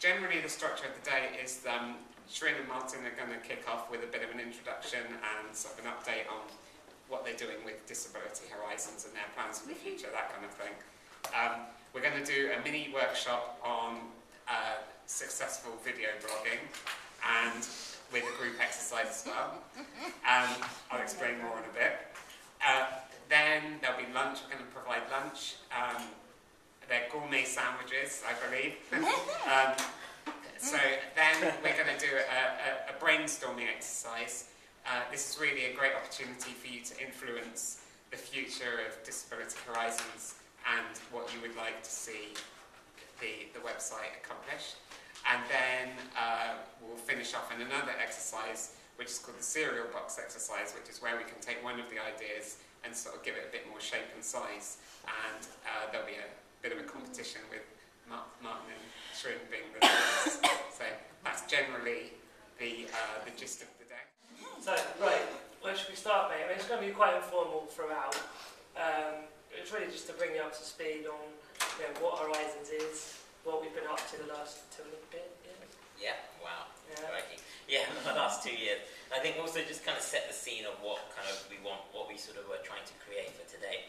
generally the structure of the day is Shrin and Martin are going to kick off with a bit of an introduction and sort of an update on what they're doing with Disability Horizons and their plans for the future, that kind of thing. We're going to do a mini workshop on successful video blogging and with a group exercise as well. I'll explain more in a bit. Then there'll be lunch. We're going to provide lunch. They're gourmet sandwiches, I believe. So then we're going to do a brainstorming exercise. This is really a great opportunity for you to influence the future of Disability Horizons and what you would like to see the website accomplish. And then we'll finish off in another exercise, which is called the cereal box exercise, which is where we can take one of the ideas and sort of give it a bit more shape and size. And there'll be a bit of a competition with Martin and Shrin being the winners. So that's generally the gist of the day. So, right, where should we start, mate? I mean, it's going to be quite informal throughout. It's really just to bring you up to speed on what Horizons is, what we've been up to the last 2 and a bit years. Yeah, wow. Yeah. Crikey. Yeah, the last 2 years. I think also just kind of set the scene of what kind of we want, what we sort of were trying to create for today.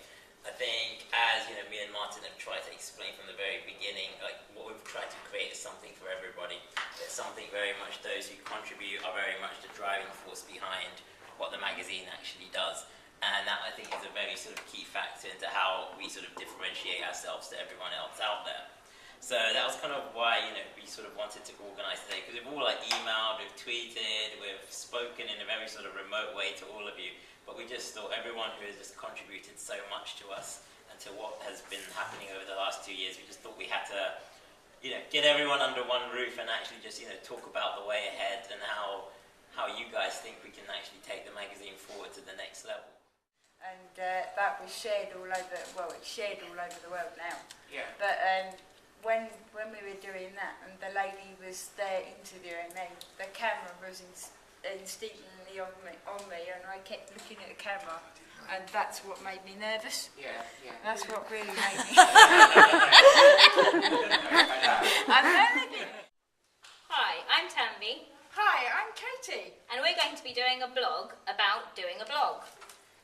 I think, as me and Martin have tried to explain from the very beginning, like what we've tried to create is something for everybody. It's something very much those who contribute are very much the driving force behind what the magazine actually does. And that, I think, is a very sort of key factor into how we sort of differentiate ourselves to everyone else out there. So that was kind of why, we sort of wanted to organise today, because we've all emailed, we've tweeted, we've spoken in a very sort of remote way to all of you. But we just thought everyone who has just contributed so much to us and to what has been happening over the last 2 years, we just thought we had to, get everyone under one roof and actually just, talk about the way ahead and how you guys think we can actually take the magazine forward to the next level. And that was shared all over, well, it's shared all over the world now. Yeah. But when we were doing that and the lady was there interviewing me, the camera was instinctively on me and I kept looking at the camera and that's what made me nervous. Yeah. That's what really made me. Hi, I'm Tanvi. Hi, I'm Katie. And we're going to be doing a blog about doing a blog.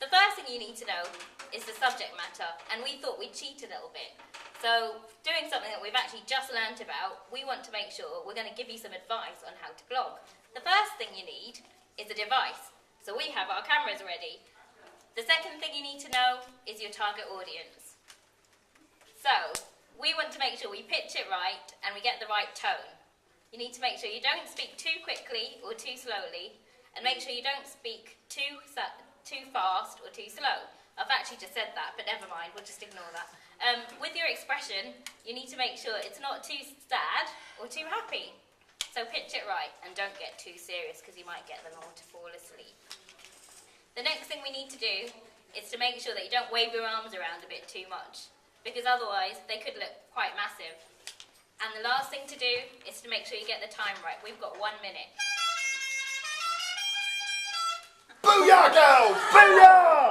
The first thing you need to know is the subject matter, and we thought we'd cheat a little bit. So, doing something that we've actually just learnt about, we want to make sure we're going to give you some advice on how to blog. The first thing you need is a device. So we have our cameras ready. The second thing you need to know is your target audience. So, we want to make sure we pitch it right and we get the right tone. You need to make sure you don't speak too quickly or too slowly, and make sure you don't speak too fast or too slow. I've actually just said that, but never mind, we'll just ignore that. With your expression, you need to make sure it's not too sad or too happy. So pitch it right and don't get too serious because you might get them all to fall asleep. The next thing we need to do is to make sure that you don't wave your arms around a bit too much, because otherwise they could look quite massive. And the last thing to do is to make sure you get the time right. We've got 1 minute. Booyah, girls! Booyah!